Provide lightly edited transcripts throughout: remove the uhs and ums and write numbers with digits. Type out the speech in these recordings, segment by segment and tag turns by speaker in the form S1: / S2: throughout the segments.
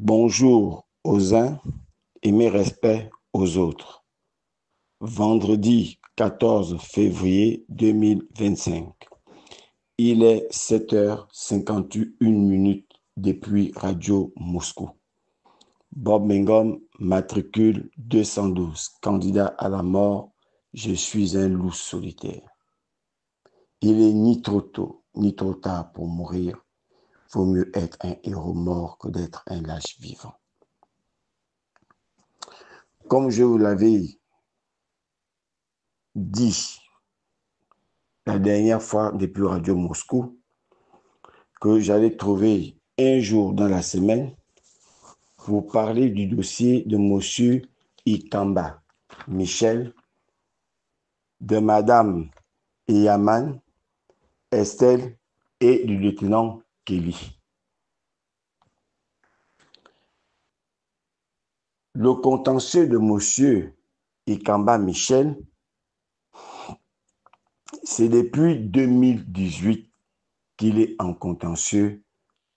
S1: Bonjour aux uns et mes respects aux autres. Vendredi 14 février 2025. Il est 7h51 depuis Radio Moscou. Bob Mengom, matricule 212, candidat à la mort, je suis un loup solitaire. Il est ni trop tôt, ni trop tard pour mourir. Vaut mieux être un héros mort que d'être un lâche vivant. Comme je vous l'avais dit la dernière fois depuis Radio Moscou, que j'allais trouver un jour dans la semaine pour parler du dossier de M. Ikamba Michel, de Mme Yaman, Estelle et du lieutenant Kelly. Le contentieux de M. Ikamba Michel, c'est depuis 2018 qu'il est en contentieux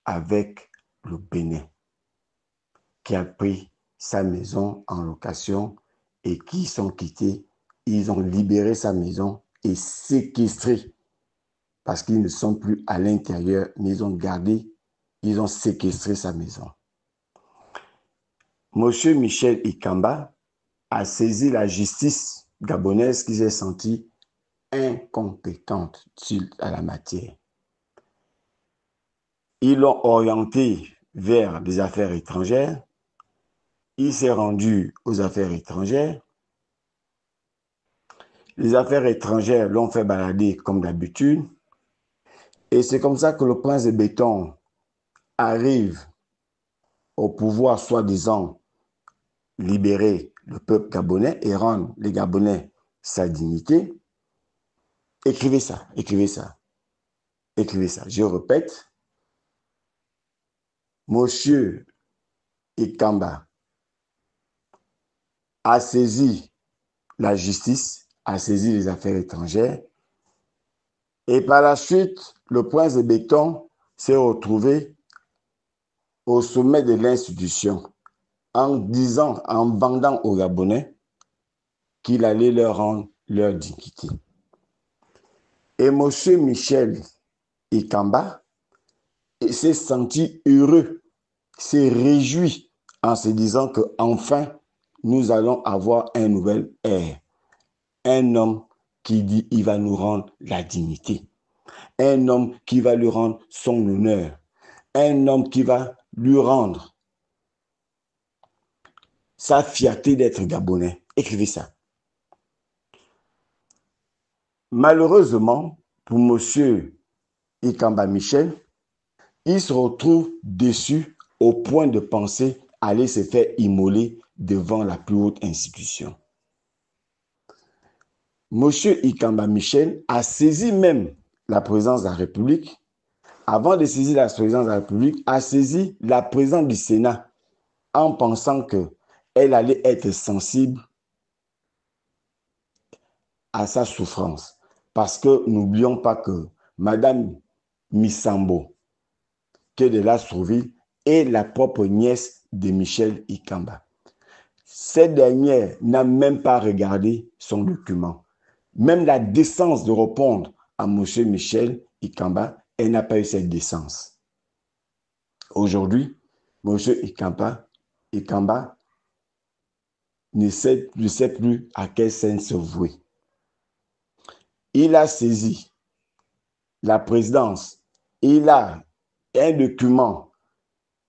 S1: avec le Bénin, qui a pris sa maison en location et qui sont quittés. Ils ont libéré sa maison et séquestré parce qu'ils ne sont plus à l'intérieur, mais ils ont séquestré sa maison. Monsieur Michel Ikamba a saisi la justice gabonaise qui s'est sentie incompétente à la matière. Ils l'ont orienté vers les affaires étrangères. Il s'est rendu aux affaires étrangères. Les affaires étrangères l'ont fait balader comme d'habitude. Et c'est comme ça que le prince de béton arrive au pouvoir, soi-disant libérer le peuple gabonais et rendre les Gabonais sa dignité. Écrivez ça, écrivez ça, écrivez ça. Je répète, Monsieur Ikamba a saisi la justice, a saisi les affaires étrangères, et par la suite, le prince de béton s'est retrouvé au sommet de l'institution en disant, en vendant aux Gabonais qu'il allait leur rendre leur dignité. Et M. Michel Ikamba s'est senti heureux, s'est réjoui en se disant qu'enfin, nous allons avoir un nouvel ère. Un homme qui dit qu'il va nous rendre la dignité. Un homme qui va lui rendre son honneur. Un homme qui va lui rendre sa fierté d'être gabonais. Écrivez ça. Malheureusement, pour M. Ikamba Michel, il se retrouve déçu au point de penser aller se faire immoler devant la plus haute institution. M. Ikamba Michel a saisi même la présidence de la République. Avant de saisir la présidence de la République, a saisi la présidence du Sénat en pensant qu'elle allait être sensible à sa souffrance. Parce que n'oublions pas que Mme Misambo, qui est de l'Astrouville, est la propre nièce de Michel Ikamba. Cette dernière n'a même pas regardé son document. Même la décence de répondre à M. Michel Ikamba, elle n'a pas eu cette décence. Aujourd'hui, M. Ikamba ne sait plus à quelle scène se vouer. Il a saisi la présidence. Il a un document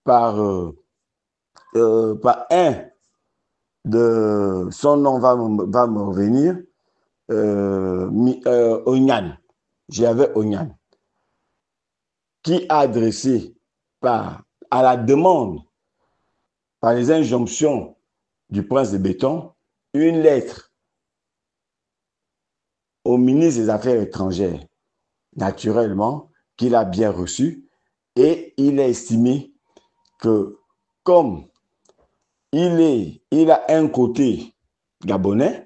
S1: par un de son nom va me revenir, Onyan. J'avais Onyan, qui a adressé à la demande, par les injonctions du prince de béton, une lettre au ministre des Affaires étrangères, naturellement, qu'il a bien reçu, et il a estimé que comme il a un côté gabonais,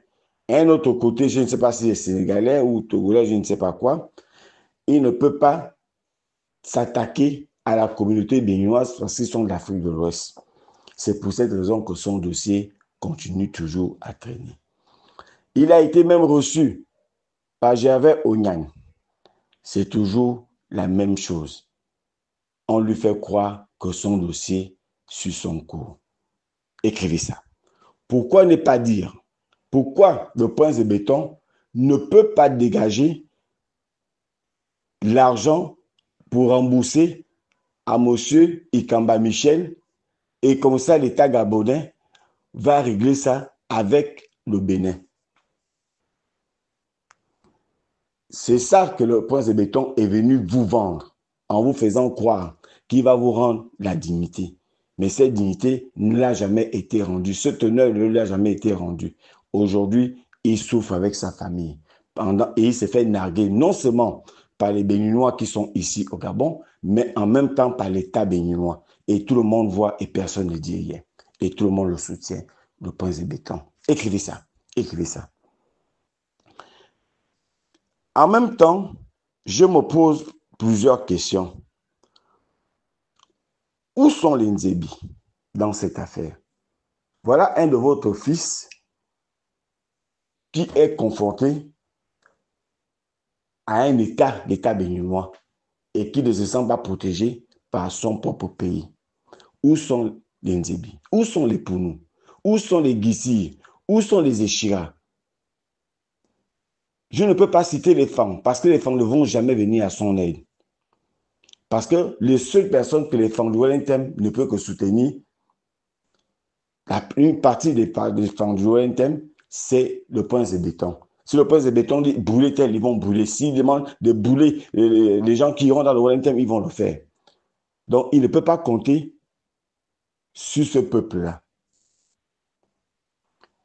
S1: un autre côté, je ne sais pas si c'est sénégalais ou togolais, je ne sais pas quoi, il ne peut pas s'attaquer à la communauté béninoise parce qu'ils sont de l'Afrique de l'Ouest. C'est pour cette raison que son dossier continue toujours à traîner. Il a été même reçu par Gervais Onyang. C'est toujours la même chose. On lui fait croire que son dossier suit son cours. Écrivez ça. Pourquoi ne pas dire? Pourquoi le Prince de Béton ne peut pas dégager l'argent pour rembourser à M. Ikamba Michel et comme ça l'État gabonais va régler ça avec le Bénin? C'est ça que le Prince de Béton est venu vous vendre en vous faisant croire qu'il va vous rendre la dignité. Mais cette dignité ne l'a jamais été rendue. Cet honneur ne l'a jamais été rendu. Aujourd'hui, il souffre avec sa famille. Et il s'est fait narguer non seulement par les Béninois qui sont ici au Gabon, mais en même temps par l'État béninois. Et tout le monde voit et personne ne dit rien. Et tout le monde le soutient, le Prince de Béton. Écrivez ça. Écrivez ça. En même temps, je me pose plusieurs questions. Où sont les Nzébi dans cette affaire? Voilà un de votre fils qui est confronté à un État, l'État béninois, et qui ne se sent pas protégé par son propre pays. Où sont les Nzébi? Où sont les Pounou? Où sont les Gissi? Où sont les Échira? Je ne peux pas citer les femmes, parce que les femmes ne vont jamais venir à son aide. Parce que les seules personnes que les femmes de Wellington ne peuvent que soutenir, une partie des femmes de Wellington, c'est le Prince de Béton. Si le Prince de Béton dit brûler tel, ils vont brûler. S'il demande de brûler les gens qui iront dans le Wellington, ils vont le faire. Donc, il ne peut pas compter sur ce peuple-là.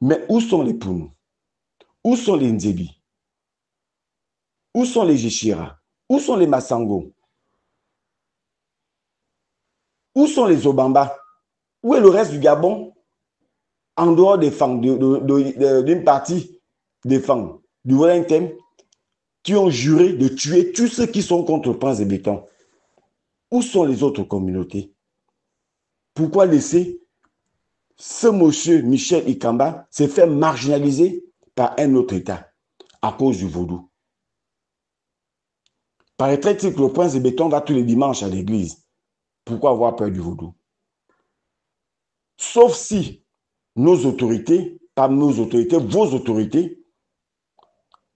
S1: Mais où sont les Pounou? Où sont les Nzébi? Où sont les Jéchira? Où sont les Massango? Où sont les Obamba? Où est le reste du Gabon? En dehors des femmes, d'une partie des femmes du Wellington qui ont juré de tuer tous ceux qui sont contre le Prince de Béton. Où sont les autres communautés? Pourquoi laisser ce monsieur Michel Ikamba se faire marginaliser par un autre État à cause du vaudou? Paraîtrait-il que le Prince de Béton va tous les dimanches à l'église? Pourquoi avoir peur du vaudou? Sauf si nos autorités, pas nos autorités, vos autorités,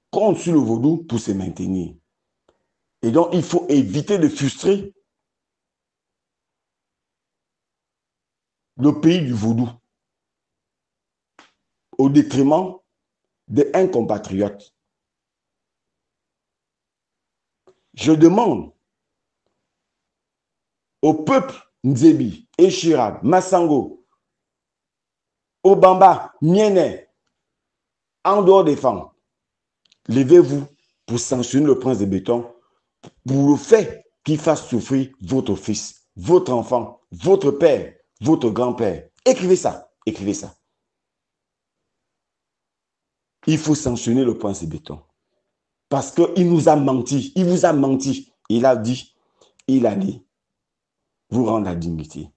S1: comptent sur le vaudou pour se maintenir. Et donc, il faut éviter de frustrer le pays du vaudou au détriment d'un compatriote. Je demande au peuple Nzébi, Échira, Massango, Obamba, Miene, en dehors des femmes, levez-vous pour sanctionner le Prince de Béton pour le fait qu'il fasse souffrir votre fils, votre enfant, votre père, votre grand-père. Écrivez ça, écrivez ça. Il faut sanctionner le Prince de Béton. Parce qu'il nous a menti, il vous a menti. Il a dit, il allait vous rendre la dignité.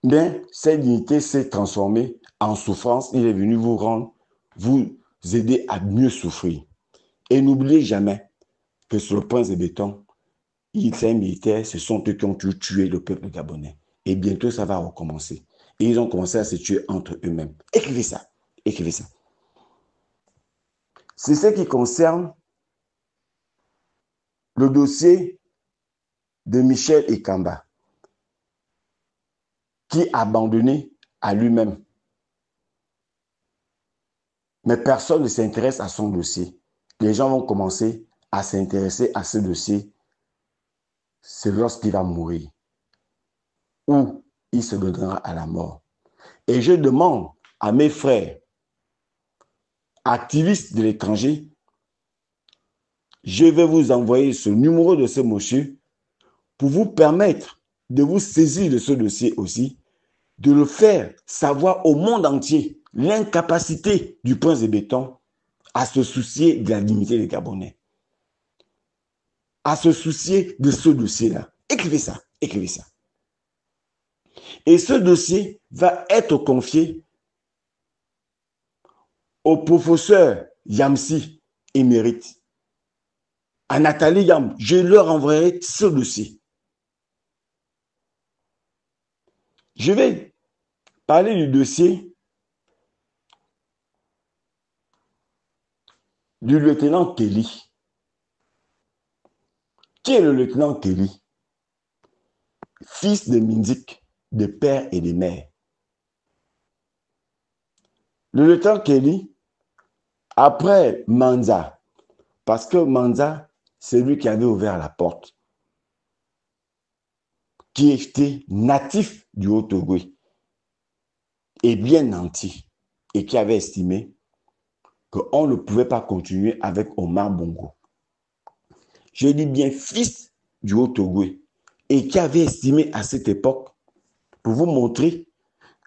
S1: Mais cette dignité s'est transformée en souffrance. Il est venu vous rendre, vous aider à mieux souffrir. Et n'oubliez jamais que sur le Prince de Béton, c'est un militaire, ce sont eux qui ont tué le peuple gabonais. Et bientôt, ça va recommencer. Et ils ont commencé à se tuer entre eux-mêmes. Écrivez ça. Écrivez ça. C'est ce qui concerne le dossier de Michel Ikamba, qui est abandonné à lui-même. Mais personne ne s'intéresse à son dossier. Les gens vont commencer à s'intéresser à ce dossier. C'est lorsqu'il va mourir ou il se donnera à la mort. Et je demande à mes frères activistes de l'étranger, je vais vous envoyer ce numéro de ce monsieur pour vous permettre de vous saisir de ce dossier aussi, de le faire savoir au monde entier l'incapacité du Prince de Béton à se soucier de la dignité des Gabonais, à se soucier de ce dossier-là. Écrivez ça, écrivez ça. Et ce dossier va être confié au professeur Yamsi, émérite. À Nathalie Yam, je leur enverrai ce dossier. Je vais parler du dossier du lieutenant Kelly. Qui est le lieutenant Kelly? Fils de Mindik, de père et de mère. Le lieutenant Kelly, après Manza, parce que Manza, c'est lui qui avait ouvert la porte, qui était natif du Haut-Togo et bien nanti, et qui avait estimé qu'on ne pouvait pas continuer avec Omar Bongo. Je dis bien fils du Haut-Togo, et qui avait estimé à cette époque, pour vous montrer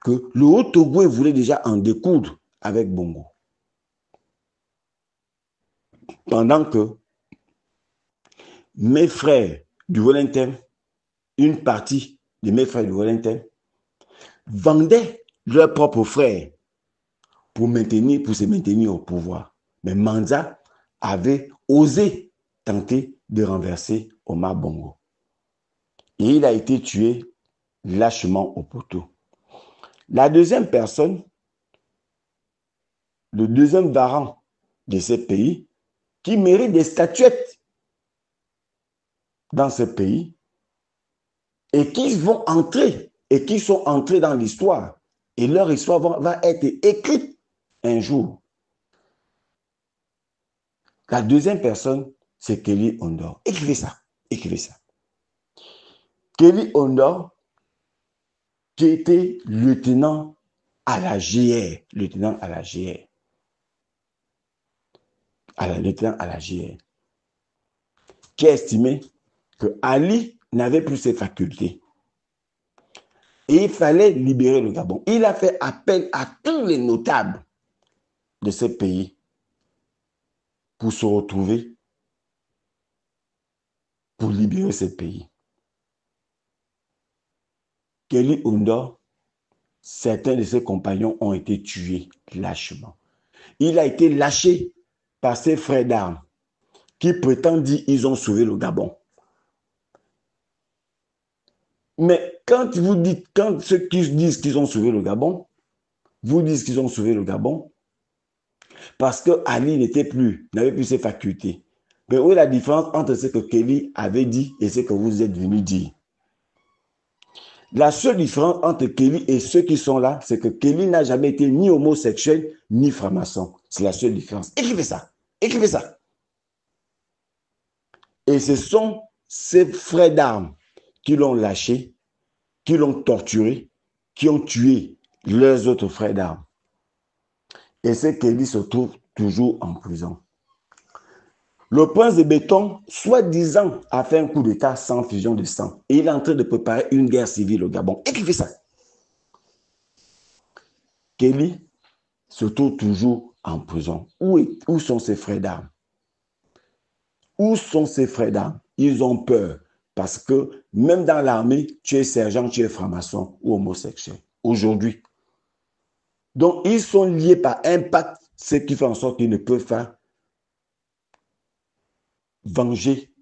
S1: que le Haut-Togo voulait déjà en découdre avec Bongo. Pendant que mes frères du Wellington, une partie de mes frères du Wellington, vendaient leurs propres frères pour se maintenir au pouvoir. Mais Manza avait osé tenter de renverser Omar Bongo. Et il a été tué lâchement au poteau. La deuxième personne, le deuxième varan de ce pays, qui mérite des statuettes dans ce pays, et qui vont entrer, et qui sont entrés dans l'histoire, et leur histoire va être écrite un jour. La deuxième personne, c'est Kelly Ondor. Écrivez ça, écrivez ça. Kelly Ondor, qui était lieutenant à la GR, lieutenant à la GR, lieutenant à la GR, qui a estimé que Ali n'avait plus ses facultés. Et il fallait libérer le Gabon. Il a fait appel à tous les notables de ce pays pour se retrouver, pour libérer ce pays. Kelly Ondor, certains de ses compagnons ont été tués lâchement. Il a été lâché par ses frères d'armes qui prétendent dire qu'ils ont sauvé le Gabon. Mais quand ceux qui disent qu'ils ont sauvé le Gabon, vous disent qu'ils ont sauvé le Gabon, parce que Ali n'avait plus ses facultés. Mais où est la différence entre ce que Kelly avait dit et ce que vous êtes venu dire? La seule différence entre Kelly et ceux qui sont là, c'est que Kelly n'a jamais été ni homosexuel, ni franc-maçon. C'est la seule différence. Écrivez ça. Écrivez ça. Et ce sont ces frères d'armes qui l'ont lâché, qui l'ont torturé, qui ont tué leurs autres frères d'armes. Et c'est Kelly se trouve toujours en prison. Le prince de Béton, soi-disant, a fait un coup d'État sans fusion de sang. Et il est en train de préparer une guerre civile au Gabon. Écrivez ça. Kelly se trouve toujours en prison. Où sont ses frères d'armes? Où sont ses frères d'armes? Ils ont peur. Parce que même dans l'armée, tu es sergent, tu es franc-maçon ou homosexuel. Aujourd'hui. Donc, ils sont liés par un pacte, ce qui fait en sorte qu'ils ne peuvent pas venger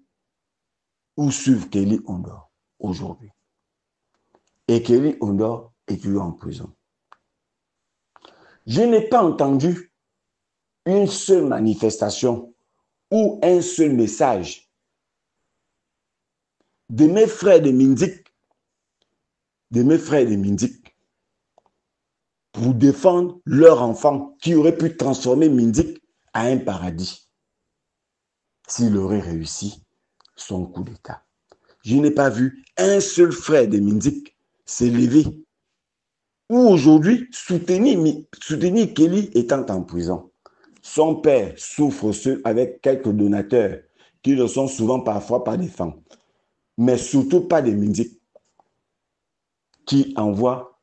S1: ou suivre Kelly Ondor aujourd'hui. Et Kelly Ondor est toujours en prison. Je n'ai pas entendu une seule manifestation ou un seul message de mes frères de Mindik, pour défendre leur enfant qui aurait pu transformer Mindik à un paradis s'il aurait réussi son coup d'État. Je n'ai pas vu un seul frère de Mindik s'élever ou aujourd'hui soutenir Kelly étant en prison. Son père souffre seul avec quelques donateurs qui ne sont souvent parfois pas des femmes, mais surtout pas des Mindik qui envoient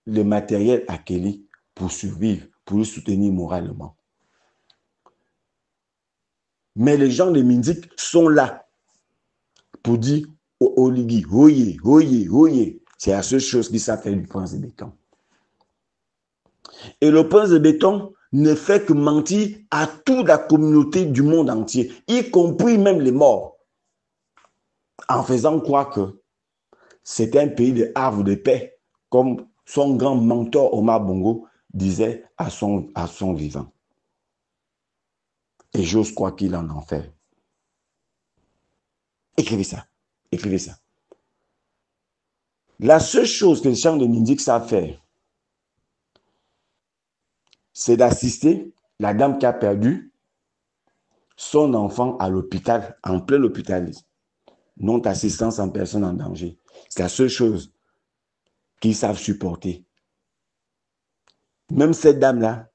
S1: le matériel à Kelly pour survivre, pour le soutenir moralement. Mais les gens de Mindik sont là pour dire au Oligui, oyez, oyez, oyez. C'est la seule chose qu'ils savent faire du prince de béton. Et le prince de béton ne fait que mentir à toute la communauté du monde entier, y compris même les morts, en faisant croire que c'est un pays de havre de paix, comme son grand mentor Omar Bongo disait à son vivant. Et j'ose croire qu'il en a fait. Écrivez ça. Écrivez ça. La seule chose que les champs de Mindik savent faire, c'est d'assister la dame qui a perdu son enfant à l'hôpital, en plein hôpital. Non assistance en personne en danger. C'est la seule chose qu'ils savent supporter. Même cette dame-là,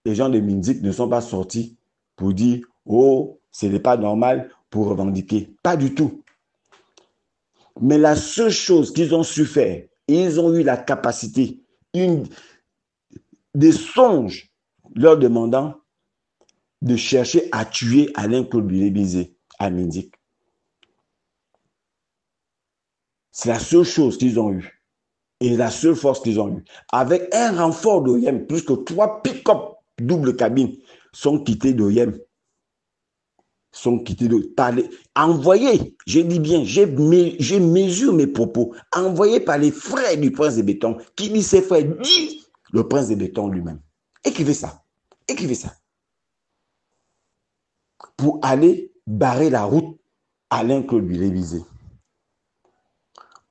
S1: les gens de Mindik ne sont pas sortis pour dire « Oh, ce n'est pas normal » pour revendiquer. Pas du tout. Mais la seule chose qu'ils ont su faire, ils ont eu la capacité, des songes leur demandant de chercher à tuer Alain-Claude Bilé-Bizé à Mindik. C'est la seule chose qu'ils ont eue. Et la seule force qu'ils ont eue. Avec un renfort d'OIM, plus que 3 pick-up double cabine sont quittés d'OIM. Sont quittés de parler. Envoyés, je dis bien, je mesure mes propos, envoyés par les frères du prince de béton, qui dit ses frères, dit le prince de béton lui-même. Écrivez ça. Écrivez ça. Pour aller barrer la route à Alain-Claude Bilé-Bizé.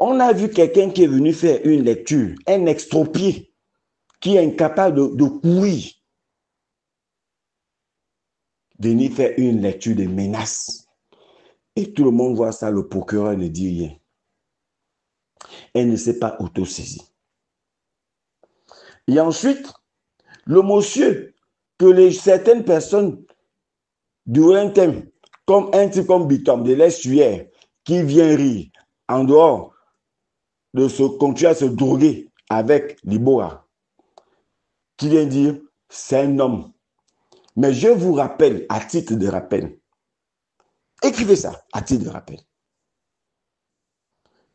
S1: On a vu quelqu'un qui est venu faire une lecture, un extropié, qui est incapable de courir, venir faire une lecture de menaces. Et tout le monde voit ça, le procureur ne dit rien. Elle ne s'est pas autosaisie. Et ensuite, le monsieur que certaines personnes du thème, comme un type comme Bitom, de l'estuaire, qui vient rire en dehors de continuer à se droguer avec Libora, qui vient dire, c'est un homme. Mais je vous rappelle, à titre de rappel, écrivez ça, à titre de rappel,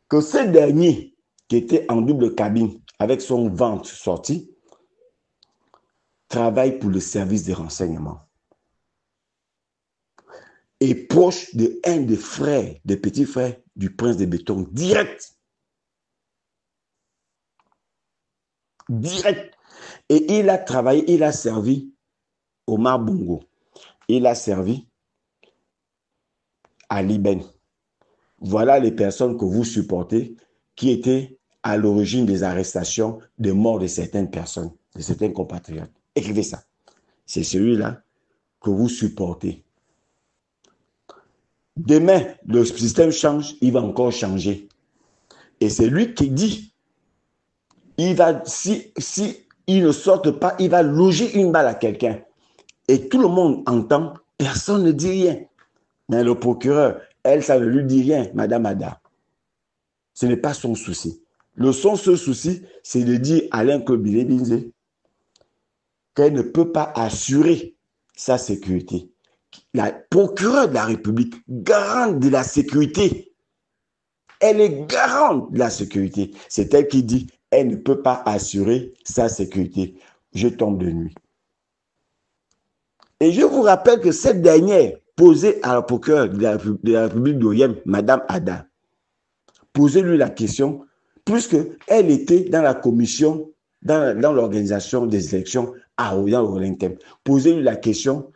S1: que ce dernier, qui était en double cabine, avec son ventre sorti, travaille pour le service des renseignements. Et proche de un des frères, des petits frères du prince de béton, direct. Direct. Et il a travaillé, il a servi Omar Bongo. Il a servi Ali Ben. Voilà les personnes que vous supportez qui étaient à l'origine des arrestations, des morts de certaines personnes, de certains compatriotes. Écrivez ça. C'est celui-là que vous supportez. Demain, le système change, il va encore changer. Et c'est lui qui dit, il va, si il ne sort pas, il va loger une balle à quelqu'un. Et tout le monde entend, personne ne dit rien. Mais le procureur, elle, ça ne lui dit rien, Madame Ada. Ce n'est pas son souci. Son seul souci, c'est de dire à Alain-Claude Bilé-Bizé qu'elle ne peut pas assurer sa sécurité. La procureure de la République, garante de la sécurité, elle est garante de la sécurité. C'est elle qui dit, elle ne peut pas assurer sa sécurité. Je tombe de nuit. Et je vous rappelle que cette dernière, posée à la procureure de la République d'Orient, Madame Ada, posez-lui la question, puisqu'elle était dans la commission, dans l'organisation des élections à Orient-Orient. Posez-lui la question,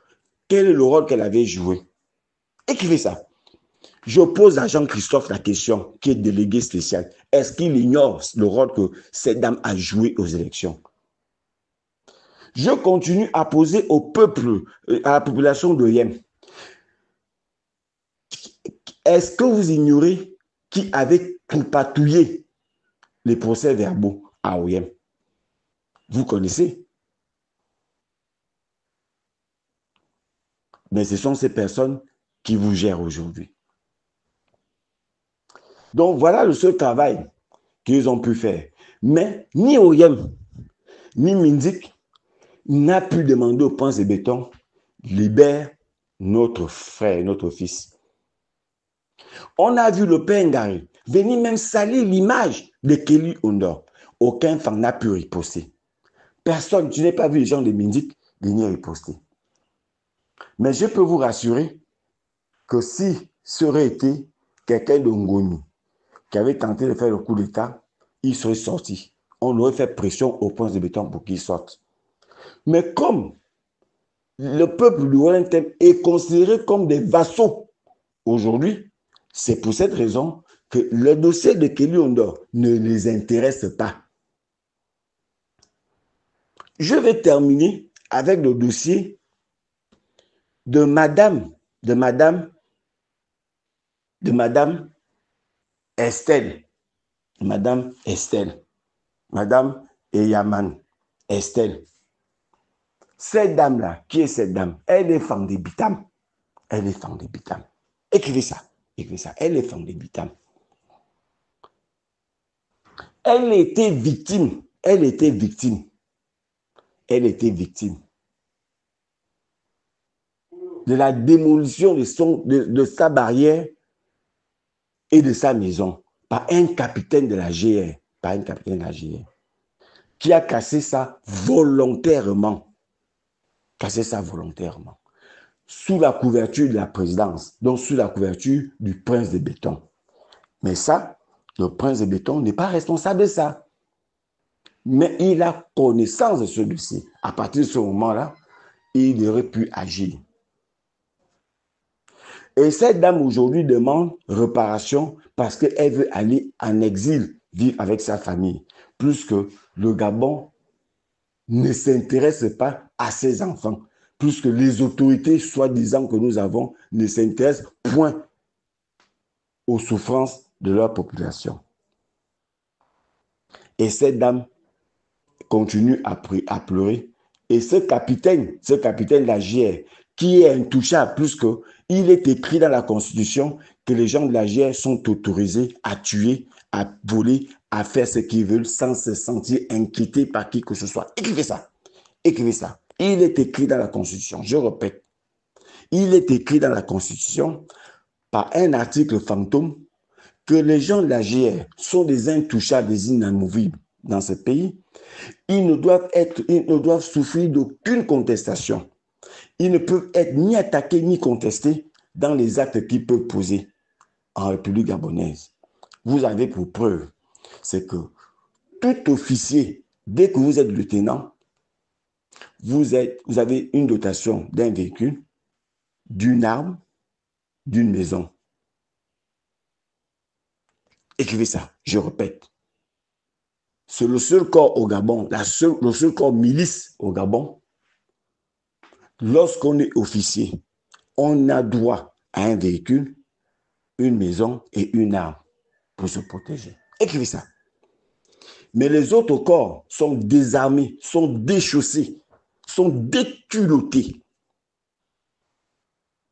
S1: quel est le rôle qu'elle avait joué? Écrivez ça. Je pose à Jean-Christophe la question, qui est délégué spécial. Est-ce qu'il ignore le rôle que cette dame a joué aux élections? Je continue à poser au peuple, à la population de Yem. Est-ce que vous ignorez qui avait patrouillé les procès-verbaux à Oyem? Vous connaissez? Mais ce sont ces personnes qui vous gèrent aujourd'hui. Donc, voilà le seul travail qu'ils ont pu faire. Mais ni Oyem, ni Mindik n'a pu demander au prince de béton, libère notre frère, notre fils. On a vu le père Ngari venir même salir l'image de Kelly Ondor. Aucun fan n'a pu riposter. Personne, je n'ai pas vu les gens de Mindik venir riposter. Mais je peux vous rassurer que si ça aurait été quelqu'un de Ngoni qui avait tenté de faire le coup d'État, il serait sorti. On aurait fait pression au point de béton pour qu'il sorte. Mais comme le peuple du Wellington est considéré comme des vassaux aujourd'hui, c'est pour cette raison que le dossier de Kelly Ondor ne les intéresse pas. Je vais terminer avec le dossier de Madame Estelle. Madame Eyaman Estelle. Cette dame-là, qui est cette dame? Elle est femme de Bitam. Elle est femme de Bitam. Écrivez ça. Écrivez ça. Elle est femme de Bitam. Elle était victime. Elle était victime. Elle était victime de la démolition de sa barrière et de sa maison par un capitaine de la GR. Par un capitaine de la GR. Qui a cassé ça volontairement. Cassé ça volontairement. Sous la couverture de la présidence, donc sous la couverture du prince de béton. Mais ça, le prince de béton n'est pas responsable de ça. Mais il a connaissance de ce dossier. À partir de ce moment-là, il aurait pu agir. Et cette dame aujourd'hui demande réparation parce qu'elle veut aller en exil, vivre avec sa famille. Plus que le Gabon ne s'intéresse pas à ses enfants. Plus que les autorités, soi-disant que nous avons, ne s'intéressent point aux souffrances de leur population. Et cette dame continue à pleurer. Et ce capitaine de la GR, qui est intouchable, plus que il est écrit dans la Constitution que les gens de la GR sont autorisés à tuer, à voler, à faire ce qu'ils veulent sans se sentir inquiétés par qui que ce soit. Écrivez ça. Écrivez ça. Il est écrit dans la Constitution. Je répète. Il est écrit dans la Constitution par un article fantôme que les gens de la GR sont des intouchables, des inamovibles dans ce pays. Ils ne doivent souffrir d'aucune contestation. Ils ne peuvent être ni attaqués ni contestés dans les actes qu'ils peuvent poser en République gabonaise. Vous avez pour preuve, c'est que tout officier, dès que vous êtes lieutenant, vous avez une dotation d'un véhicule, d'une arme, d'une maison. Écrivez ça, je répète. C'est le seul corps au Gabon, le seul corps milice au Gabon. Lorsqu'on est officier, on a droit à un véhicule, une maison et une arme pour se protéger. Écrivez ça. Mais les autres corps sont désarmés, sont déchaussés, sont déculottés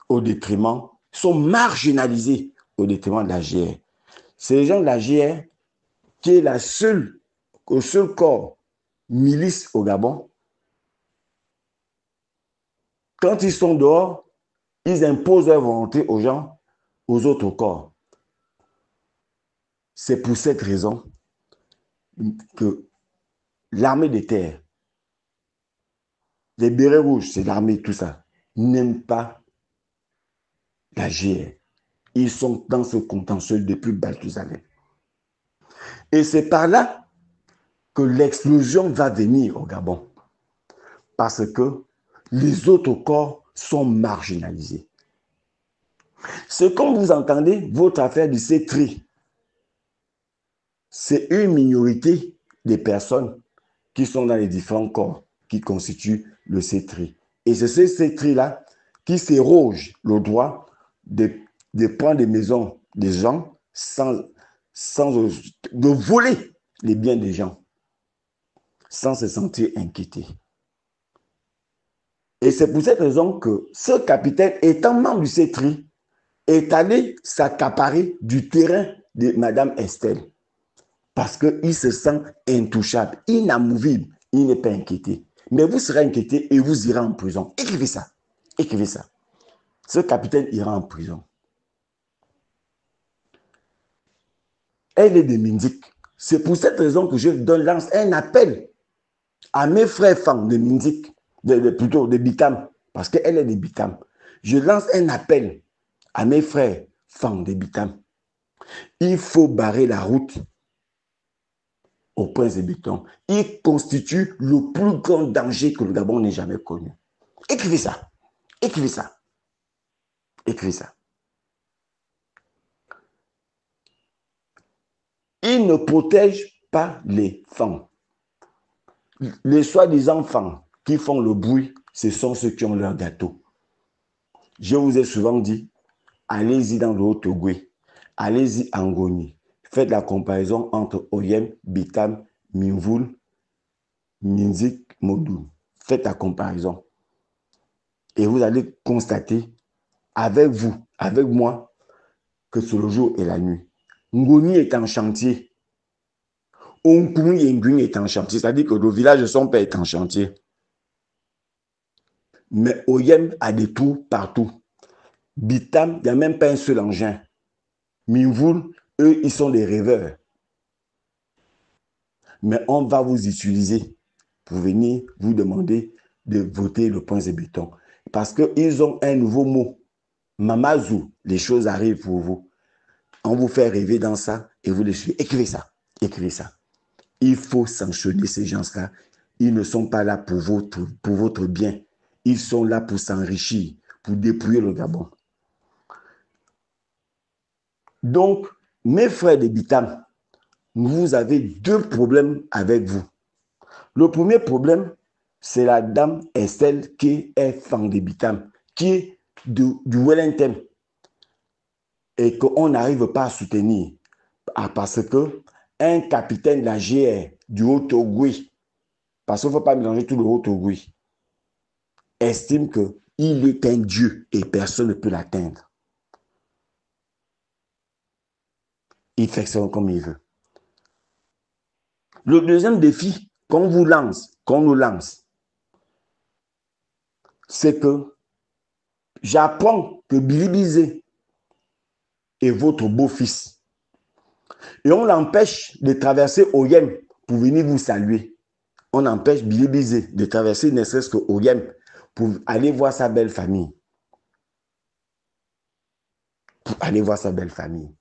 S1: au détriment, sont marginalisés au détriment de la GR. C'est les gens de la GR qui est le seul corps milice au Gabon. Quand ils sont dehors, ils imposent leur volonté aux gens, aux autres corps. C'est pour cette raison que l'armée des terres, les bérets rouges, c'est l'armée, tout ça, n'aiment pas la GR. Ils sont dans ce contentieux depuis Balthazar. Et c'est par là que l'explosion va venir au Gabon. Parce que les autres corps sont marginalisés. C'est comme vous entendez votre affaire du CETRI. C'est une minorité des personnes qui sont dans les différents corps qui constituent le CETRI. Et c'est ce CETRI-là qui s'éroge le droit de prendre des maisons des gens de voler les biens des gens sans se sentir inquiété. Et c'est pour cette raison que ce capitaine, étant membre du CETRI, est allé s'accaparer du terrain de Madame Estelle. Parce qu'il se sent intouchable, inamovible, il n'est pas inquiété. Mais vous serez inquiété et vous irez en prison. Écrivez ça. Écrivez ça. Ce capitaine ira en prison. Elle est de Mindik. C'est pour cette raison que je lance un appel à mes frères femmes de Mindik, plutôt de Bitam, parce qu'elle est de Bitam. Je lance un appel à mes frères femmes de Bitam. Il faut barrer la route au Prince Béton. Il constitue le plus grand danger que le Gabon n'ait jamais connu. Écrivez ça. Écrivez ça. Écrivez ça. Il ne protège pas les femmes. Les soi-disant femmes qui font le bruit, ce sont ceux qui ont leur gâteau. Je vous ai souvent dit, allez-y dans le Haut-Ogoué, allez-y en Ngoni. Faites la comparaison entre Oyem, Bitam, Minvoul, Minzik, Modou. Faites la comparaison. Et vous allez constater avec vous, avec moi, que c'est le jour et la nuit. Ngoni est en chantier. Onkoumi et Nguni est en chantier. C'est-à-dire que le village de son père est en chantier. Mais Oyem a des trous partout. Bitam, il n'y a même pas un seul engin. Minvoul, eux, ils sont des rêveurs. Mais on va vous utiliser pour venir vous demander de voter le Prince Béton. Parce qu'ils ont un nouveau mot. Mamazou, les choses arrivent pour vous. On vous fait rêver dans ça et vous les suivez. Écrivez ça. Écrivez ça. Il faut sanctionner ces gens-là. Ils ne sont pas là pour votre bien. Ils sont là pour s'enrichir, pour dépouiller le Gabon. Donc, mes frères de Bitam, vous avez deux problèmes avec vous. Le premier problème, c'est la dame Estelle qui est femme de Bitam, qui est du Wellington et qu'on n'arrive pas à soutenir parce que un capitaine de la GR du Haut-Ogoué, parce qu'il ne faut pas mélanger tout le Haut-Ogoué, estime qu'il est un dieu et personne ne peut l'atteindre. Il fait ça comme il veut. Le deuxième défi qu'on nous lance, c'est que j'apprends que Billy Bizet est votre beau-fils. Et on l'empêche de traverser Oyem pour venir vous saluer. On empêche Billy Bizet de traverser ne serait-ce que Oyem pour aller voir sa belle famille. Pour aller voir sa belle famille.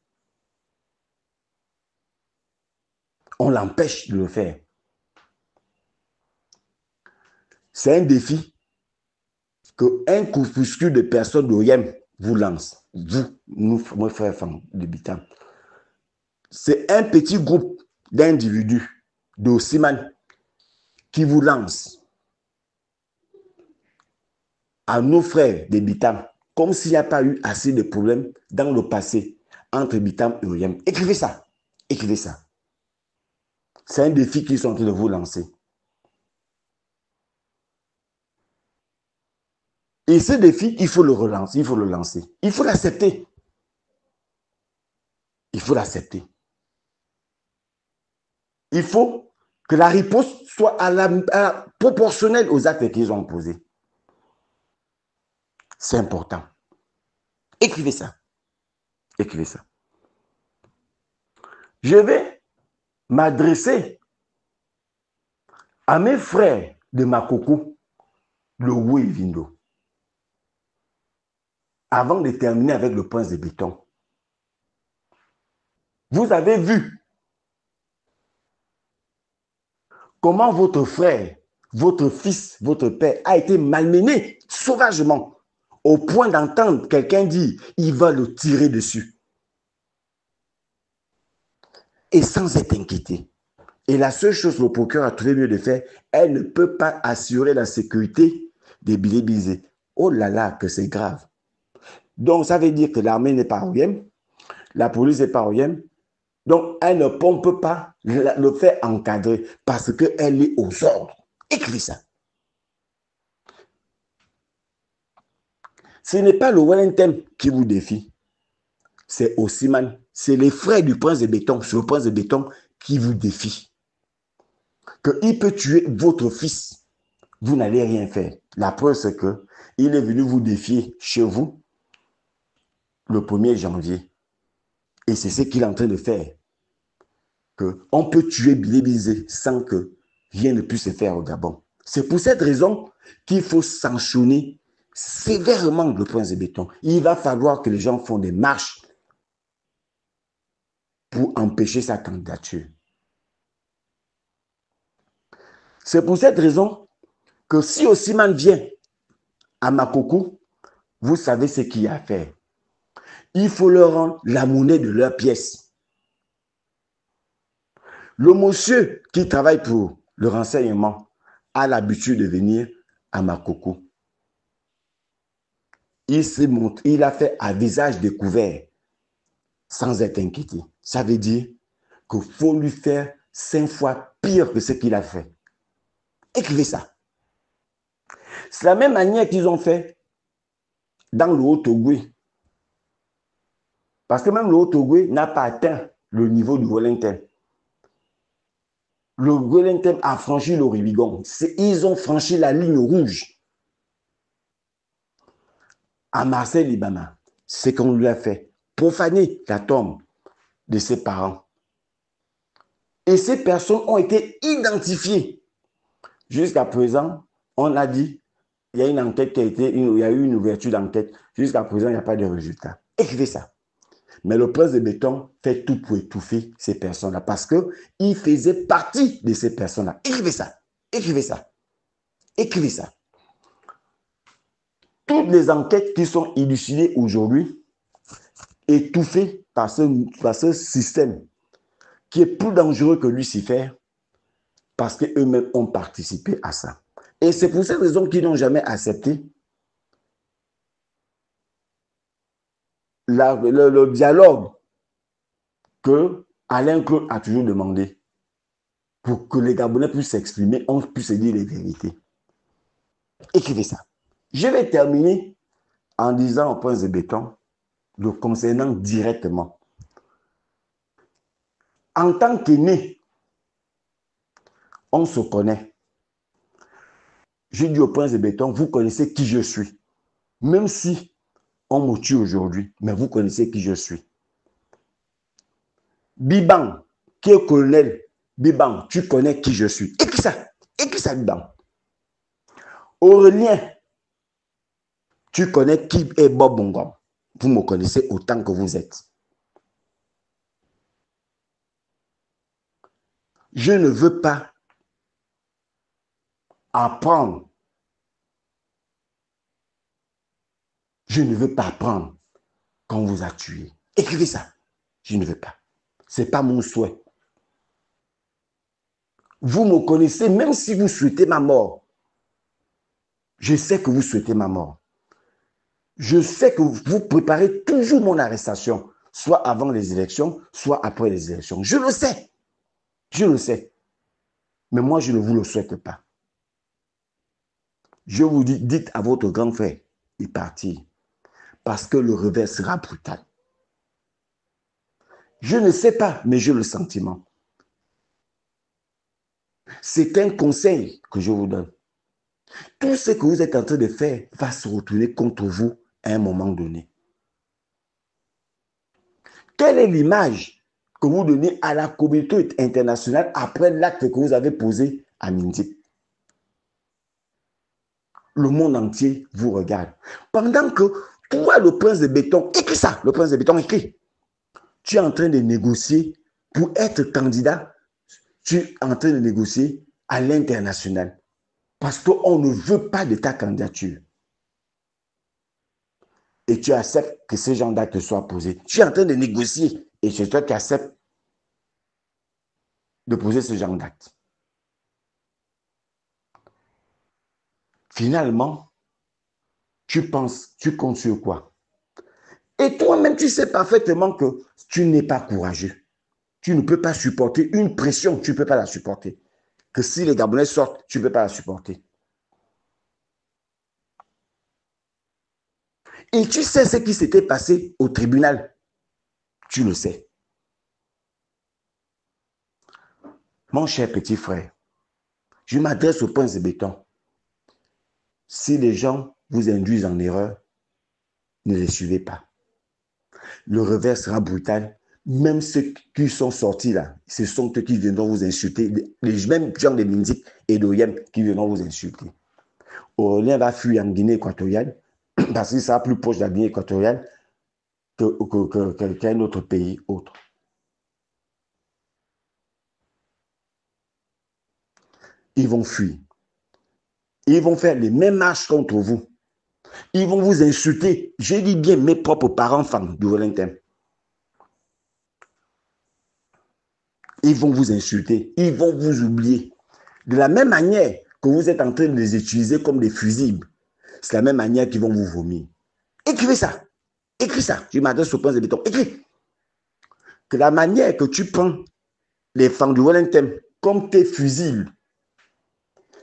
S1: On l'empêche de le faire. C'est un défi qu'un groupuscule de personnes d'Oyem vous lance. Vous, nous, mes frères et femmes de Bitam. C'est un petit groupe d'individus, d'Ossiman, qui vous lance à nos frères de Bitam, comme s'il n'y a pas eu assez de problèmes dans le passé entre Bitam et Oyem. Écrivez ça. Écrivez ça. C'est un défi qu'ils sont en train de vous lancer. Et ce défi, il faut le relancer, il faut le lancer. Il faut l'accepter. Il faut l'accepter. Il faut que la riposte soit proportionnelle aux actes qu'ils ont posés. C'est important. Écrivez ça. Écrivez ça. Je vais m'adresser à mes frères de Makoko, le Wou et Vindo. Avant de terminer avec le Prince de Béton. Vous avez vu comment votre frère, votre fils, votre père a été malmené sauvagement au point d'entendre quelqu'un dire il va le tirer dessus. Et sans être inquiété. Et la seule chose que le procureur a trouvé mieux de faire, elle ne peut pas assurer la sécurité des Billy Bizet. Oh là là, que c'est grave. Donc, ça veut dire que l'armée n'est pas Oyem, la police n'est pas Oyem, donc elle ne peut pas le faire encadrer parce qu'elle est aux ordres. Écris ça. Ce n'est pas le Wellington qui vous défie, c'est Ossiman, c'est les frères du Prince de Béton, c'est le Prince de Béton qui vous défie. Qu'il peut tuer votre fils, vous n'allez rien faire. La preuve, c'est qu'il est venu vous défier chez vous le 1er janvier. Et c'est ce qu'il est en train de faire. qu'on peut tuer Billy Bizé sans que rien ne puisse se faire au Gabon. C'est pour cette raison qu'il faut sanctionner sévèrement le Prince de Béton. Il va falloir que les gens font des marches pour empêcher sa candidature. C'est pour cette raison que si Osimhen vient à Makoko, vous savez ce qu'il y a à faire. Il faut leur rendre la monnaie de leur pièce. Le monsieur qui travaille pour le renseignement a l'habitude de venir à Makoko. Il a fait à visage découvert sans être inquiété. Ça veut dire qu'il faut lui faire 5 fois pire que ce qu'il a fait. Écrivez ça. C'est la même manière qu'ils ont fait dans le Haut-Ogooué. Parce que même le Haut-Ogooué n'a pas atteint le niveau du Wellington. Le Wellington a franchi le Rubicon. Ils ont franchi la ligne rouge. À Marseille Libama, c'est qu'on lui a fait profaner la tombe de ses parents. Et ces personnes ont été identifiées. Jusqu'à présent, on a dit, il y a une enquête qui a été, il y a eu une ouverture d'enquête. Jusqu'à présent, il n'y a pas de résultat. Écrivez ça. Mais le Prince de Béton fait tout pour étouffer ces personnes-là parce qu'il faisait partie de ces personnes-là. Écrivez ça. Écrivez ça. Écrivez ça. Toutes les enquêtes qui sont élucidées aujourd'hui, étouffées par ce système qui est plus dangereux que Lucifer parce qu'eux-mêmes ont participé à ça. Et c'est pour cette raison qu'ils n'ont jamais accepté le dialogue que Alain Claude a toujours demandé pour que les Gabonais puissent s'exprimer, on puisse dire les vérités. Écrivez ça. Je vais terminer en disant au Prince de Béton, le concernant directement. En tant qu'aîné, on se connaît. Je dis au Prince de Béton, vous connaissez qui je suis. Même si on me tue aujourd'hui, mais vous connaissez qui je suis. Biban, qui est colonel, Biban, tu connais qui je suis. Écris ça. Écris ça, Biban. Aurélien, tu connais qui est Bob Bongom. Vous me connaissez autant que vous êtes. Je ne veux pas apprendre. Je ne veux pas apprendre qu'on vous a tué. Écrivez ça. Je ne veux pas. Ce n'est pas mon souhait. Vous me connaissez, même si vous souhaitez ma mort. Je sais que vous souhaitez ma mort. Je sais que vous préparez toujours mon arrestation, soit avant les élections, soit après les élections. Je le sais. Je le sais. Mais moi, je ne vous le souhaite pas. Je vous dis, dites à votre grand frère de partir. Parce que le revers sera brutal. Je ne sais pas, mais j'ai le sentiment. C'est un conseil que je vous donne. Tout ce que vous êtes en train de faire va se retourner contre vous à un moment donné. Quelle est l'image que vous donnez à la communauté internationale après l'acte que vous avez posé à Mindip? Le monde entier vous regarde. Pendant que toi, le Prince de Béton, écris ça, le Prince de Béton, écris. Tu es en train de négocier pour être candidat. Tu es en train de négocier à l'international. Parce qu'on ne veut pas de ta candidature. Et tu acceptes que ces gens d'actes soient posés. Tu es en train de négocier et c'est toi qui acceptes de poser ce genre d'actes. Finalement, tu penses, tu comptes sur quoi? Et toi-même, tu sais parfaitement que tu n'es pas courageux. Tu ne peux pas supporter une pression, tu ne peux pas la supporter. Que si les Gabonais sortent, tu ne peux pas la supporter. Et tu sais ce qui s'était passé au tribunal. Tu le sais. Mon cher petit frère, je m'adresse au Prince de Béton. Si les gens vous induisent en erreur, ne les suivez pas. Le revers sera brutal, même ceux qui sont sortis là, ce sont eux qui viendront vous insulter, les mêmes gens de Minzik et d'Oyem qui viendront vous insulter. Aurélien va fuir en Guinée équatoriale parce qu'il sera plus proche de la Guinée équatoriale qu'un autre pays autre. Ils vont fuir. Ils vont faire les mêmes marches contre vous. Ils vont vous insulter. Je dis bien mes propres parents femmes du Valentin. Ils vont vous insulter. Ils vont vous oublier. De la même manière que vous êtes en train de les utiliser comme des fusibles, c'est la même manière qu'ils vont vous vomir. Écrivez ça. Écris ça. Je m'adresse au point de béton. Écris. Que la manière que tu prends les femmes du Wellington comme tes fusibles,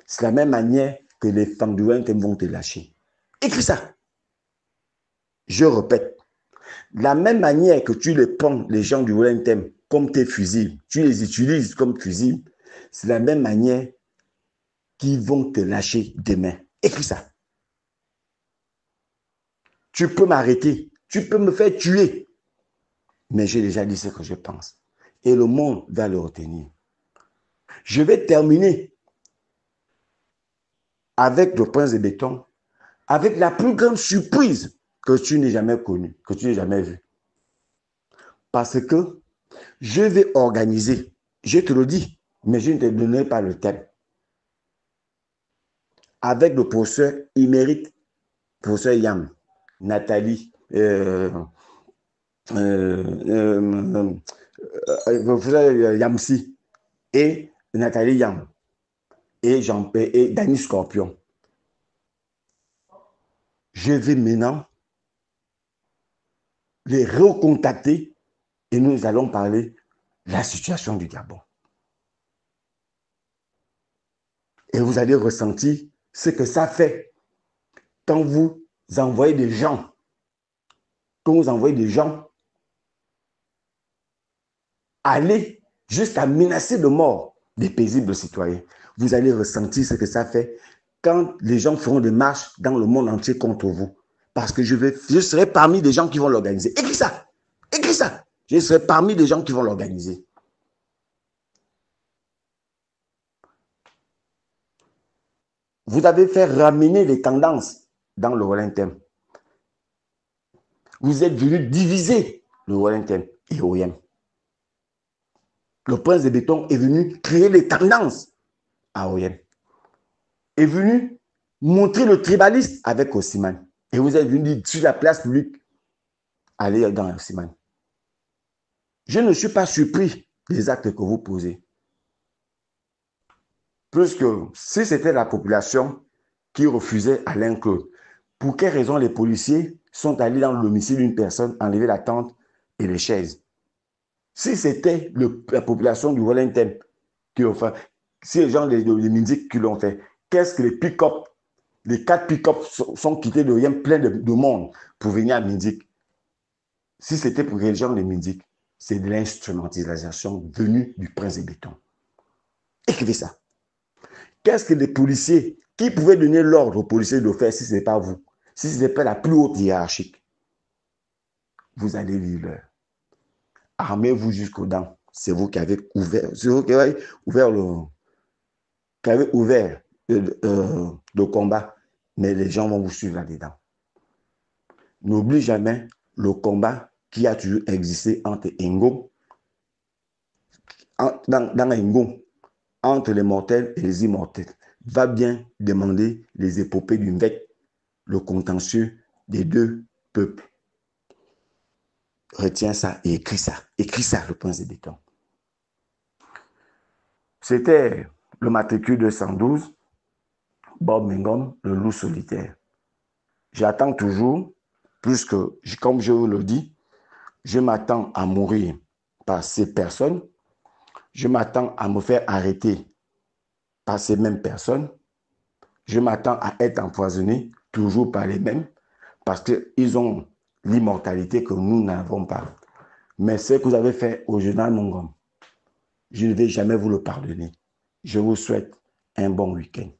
S1: c'est la même manière que les femmes du Wellington vont te lâcher. Écris ça. Je répète. La même manière que tu les prends, les gens du Wellington, comme tes fusibles, tu les utilises comme fusibles, c'est la même manière qu'ils vont te lâcher demain. Écris ça. Tu peux m'arrêter, tu peux me faire tuer, mais j'ai déjà dit ce que je pense. Et le monde va le retenir. Je vais terminer avec le prince de béton, avec la plus grande surprise que tu n'aies jamais connue, que tu n'aies jamais vue. Parce que je vais organiser, je te le dis, mais je ne te donnerai pas le thème. Avec le professeur émérite, professeur Yam, Nathalie, professeur Yamsi et Nathalie Yam et Danny Scorpion. Je vais maintenant les recontacter et nous allons parler de la situation du Gabon. Et vous allez ressentir ce que ça fait quand vous envoyez des gens, aller jusqu'à menacer de mort des paisibles citoyens. Vous allez ressentir ce que ça fait quand les gens feront des marches dans le monde entier contre vous. Parce que je serai parmi des gens qui vont l'organiser. Écris ça. Écris ça. Je serai parmi des gens qui vont l'organiser. Vous avez fait ramener les tendances dans le Wellington. Vous êtes venu diviser le Wellington et OIM. Le prince de béton est venu créer les tendances à OIM. Est venu montrer le tribaliste avec Osimhen. Et vous êtes venu dire sur la place publique, allez dans Osimhen. Je ne suis pas surpris des actes que vous posez. Plus que si c'était la population qui refusait Alain Claude, pour quelles raisons les policiers sont allés dans le domicile d'une personne, enlever la tente et les chaises? Si c'était la population du Wellington qui l'ont fait, si les gens de Minzik qui l'ont fait, qu'est-ce que les pick-up, les 4 pick-up sont quittés de rien plein de monde pour venir à Minzik? Si c'était pour les gens de Minzik, c'est de l'instrumentalisation venue du prince de béton. Écrivez ça. Qu'est-ce que les policiers, qui pouvaient donner l'ordre aux policiers de faire si ce n'est pas vous, si ce n'est pas la plus haute hiérarchique? Vous allez vivre. Armez-vous jusqu'aux dents. C'est vous qui avez ouvert, le combat, mais les gens vont vous suivre là-dedans. N'oublie jamais le combat qui a toujours existé entre Ngo, dans Ngo, entre les mortels et les immortels. Va bien demander les épopées du Mvek, le contentieux des deux peuples. Retiens ça et écris ça. Écris ça, le prince de béton. C'était le matricule 212, Bob Mengom, le loup solitaire. J'attends toujours, puisque, comme je vous le dis, je m'attends à mourir par ces personnes. Je m'attends à me faire arrêter par ces mêmes personnes. Je m'attends à être empoisonné toujours par les mêmes, parce qu'ils ont l'immortalité que nous n'avons pas. Mais ce que vous avez fait au général Mongom, je ne vais jamais vous le pardonner. Je vous souhaite un bon week-end.